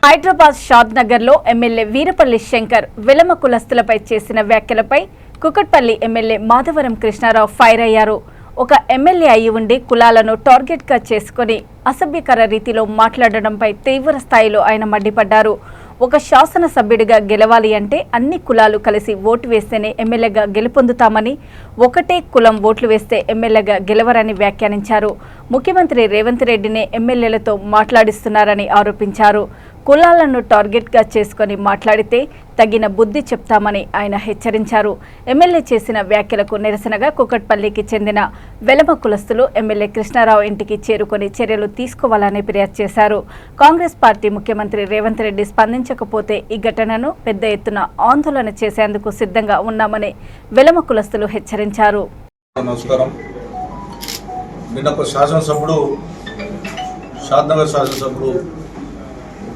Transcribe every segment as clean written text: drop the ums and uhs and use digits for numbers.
హైదరాబాద్ షాద్ నగర్ లో ఎమ్మెల్యే వీరపల్లి శంకర్ వెలమ కులస్తులపై చేసిన వ్యాఖ్యలపై కుకట్పల్లి ఎమ్మెల్యే మాధవరం కృష్ణారావు ఫైర్ అయ్యారు. ఒక ఎమ్మెల్యే అయి ఉండి కులాలను టార్గెట్ గా చేసుకుని అసభ్యకర రీతిలో మాట్లాడడంపై తీవ్ర స్థాయిలో ఆయన మండిపడ్డారు. ఒక శాసనసభ్యుడిగా గెలవాలి అంటే అన్ని కులాలు కలిసి ఓటు వేస్తేనే ఎమ్మెల్యేగా గెలుపొందుతామని, ఒకటే కులం ఓట్లు వేస్తే ఎమ్మెల్యేగా గెలవరని వ్యాఖ్యానించారు. ముఖ్యమంత్రి రేవంత్ రెడ్డినే ఎమ్మెల్యేలతో మాట్లాడిస్తున్నారని ఆరోపించారు. కులాలను టార్గెట్గా చేసుకుని మాట్లాడితే తగిన బుద్ధి చెప్తామని ఆయన హెచ్చరించారు. ఎమ్మెల్యే చేసిన వ్యాఖ్యలకు నిరసనగా కుకట్పల్లికి చెందిన వెలమ కులస్తులు ఎమ్మెల్యే కృష్ణారావు ఇంటికి చేరుకుని చర్యలు తీసుకోవాలని ఫిర్యాదు చేశారు. కాంగ్రెస్ పార్టీ ముఖ్యమంత్రి రేవంత్ రెడ్డి స్పందించకపోతే ఈ ఘటనను పెద్ద ఎత్తున ఆందోళన చేసేందుకు సిద్ధంగా ఉన్నామని వెలమ కులస్తులు హెచ్చరించారు.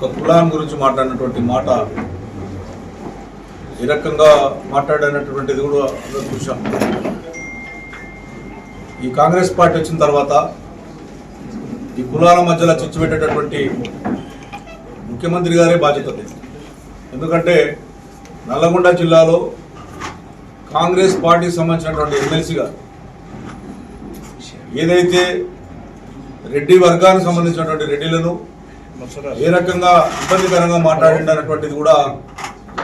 ఒక కులాన్ని గురించి మాట్లాడినటువంటి మాట ఈ రకంగా మాట్లాడినటువంటిది కూడా చూసాం. ఈ కాంగ్రెస్ పార్టీ వచ్చిన తర్వాత ఈ కులాల మధ్యలో చిచ్చు పెట్టేటటువంటి ముఖ్యమంత్రి గారే బాధ్యత. ఎందుకంటే నల్లగొండ జిల్లాలో కాంగ్రెస్ పార్టీకి సంబంధించినటువంటి ఎమ్మెల్సీగా ఏదైతే రెడ్డి వర్గానికి సంబంధించినటువంటి రెడ్డిలను ఏ రకంగా ఇబ్బందికరంగా మాట్లాడినటువంటిది కూడా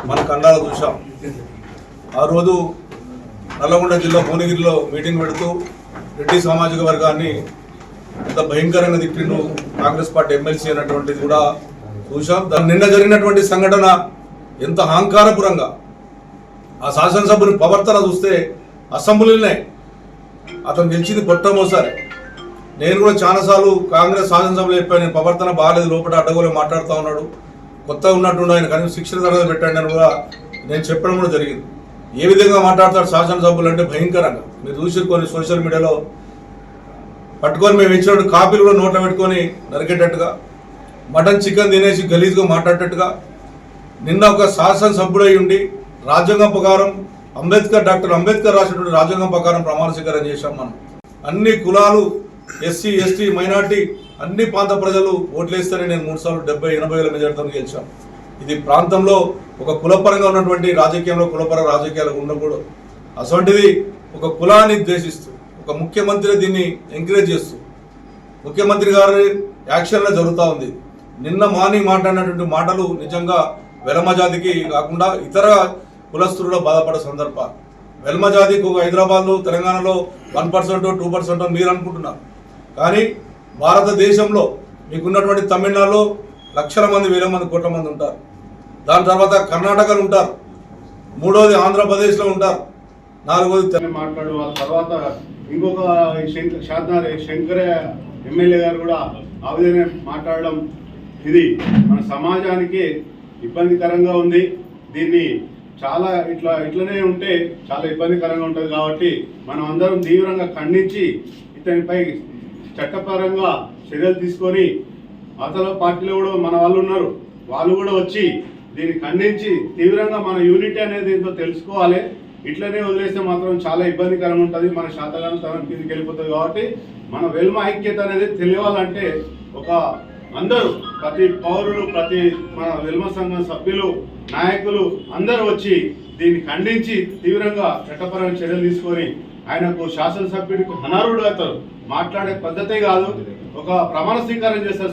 మన కళ్ళారా చూసాం. ఆ రోజు నల్లగొండ జిల్లా భువనగిరిలో మీటింగ్ పెడుతూ రెడ్డి సామాజిక వర్గాన్ని ఎంత భయంకరంగా తిట్టిండు కాంగ్రెస్ పార్టీ ఎమ్మెల్సీ అన్నటువంటిది కూడా చూసాం. నిన్న జరిగినటువంటి సంఘటన ఎంత అహంకారపురంగా ఆ శాసనసభ్యుని ప్రవర్తన చూస్తే అసెంబ్లీలోనే అతను గెలిచింది మొట్టమొదటిసారి. నేను కూడా చాలాసార్లు కాంగ్రెస్ శాసనసభలో చెప్పాను, నేను ప్రవర్తన బాగాలేదు, లోపల అడ్డగోలు మాట్లాడుతూ ఉన్నాడు, కొత్తగా ఉన్నట్టుండి ఆయన కనీసం శిక్షణ తరగతి పెట్టండి అని కూడా నేను చెప్పడం కూడా జరిగింది. ఏ విధంగా మాట్లాడతాడు శాసనసభ్యులు అంటే భయంకరంగా. మీరు చూసి కొన్ని సోషల్ మీడియాలో పట్టుకొని మేము ఇచ్చినట్టు కాపీలు కూడా నోట్లో పెట్టుకొని నరికేటట్టుగా, మటన్ చికెన్ తినేసి గలీజ్గా మాట్లాడేటట్టుగా. నిన్న ఒక శాసనసభ్యుడై ఉండి రాజ్యాంగం ప్రకారం డాక్టర్ అంబేద్కర్ రాసినటువంటి రాజ్యాంగం ప్రకారం ప్రమాణ స్వీకారం చేశాం. మనం అన్ని కులాలు, ఎస్సీ, ఎస్టీ, మైనార్టీ అన్ని ప్రాంత ప్రజలు ఓట్లేస్తారని నేను 3 సార్లు 70-80 వేల మెజార్టీతో గెలిచాం. ఇది ప్రాంతంలో ఒక కులపరంగా ఉన్నటువంటి రాజకీయంలో కులపర రాజకీయాలు ఉండకూడదు. అటువంటిది ఒక కులాన్ని ఉద్దేశిస్తూ ఒక ముఖ్యమంత్రి దీన్ని ఎంకరేజ్ చేస్తూ ముఖ్యమంత్రి గారి యాక్షన్లో జరుగుతూ ఉంది. నిన్న మార్నింగ్ మాట్లాడినటువంటి మాటలు నిజంగా వెలమ జాతికి కాకుండా ఇతర కులస్తుల్లో బాధపడే సందర్భాలు. వెలమ జాతికి హైదరాబాద్లో తెలంగాణలో 1%, 2% మీరు అనుకుంటున్నారు. కానీ భారతదేశంలో మీకున్నటువంటి తమిళనాడులో లక్షల మంది, వేల మంది, కోట్ల మంది ఉంటారు. దాని తర్వాత కర్ణాటకలో ఉంటారు, మూడోది ఆంధ్రప్రదేశ్లో ఉంటారు, నాలుగోది మాట్లాడు. వాళ్ళ తర్వాత ఇంకొక శంకర ఎమ్మెల్యే గారు కూడా ఆ విధంగా మాట్లాడడం ఇది మన సమాజానికి ఇబ్బందికరంగా ఉంది. దీన్ని చాలా ఇట్లనే ఉంటే చాలా ఇబ్బందికరంగా ఉంటుంది. కాబట్టి మనం అందరం తీవ్రంగా ఖండించి ఇతనిపై చట్టపరంగా చర్యలు తీసుకొని, అసలు పార్టీలో కూడా మన వాళ్ళు ఉన్నారు, వాళ్ళు కూడా వచ్చి దీన్ని ఖండించి తీవ్రంగా మన యూనిటీ అనేది ఏంటో తెలుసుకోవాలి. ఇట్లనే వదిలేస్తే మాత్రం చాలా ఇబ్బందికరంగా ఉంటుంది, మన శాతగానం తరం కిందికి వెళ్ళిపోతుంది. కాబట్టి మన వెల్మ ఐక్యత అనేది తెలియాలంటే ఒక అందరూ, ప్రతి పౌరులు, ప్రతి మన వెల్మ సంఘం సభ్యులు, నాయకులు అందరూ వచ్చి దీన్ని ఖండించి తీవ్రంగా చట్టపరమైన చర్యలు తీసుకొని ఆయనకు శాసనసభ్యుడికి అనర్హుడు అవుతారు. మాట్లాడే పద్ధతే కాదు, ఒక ప్రమాణ స్వీకారం చేస్తారు.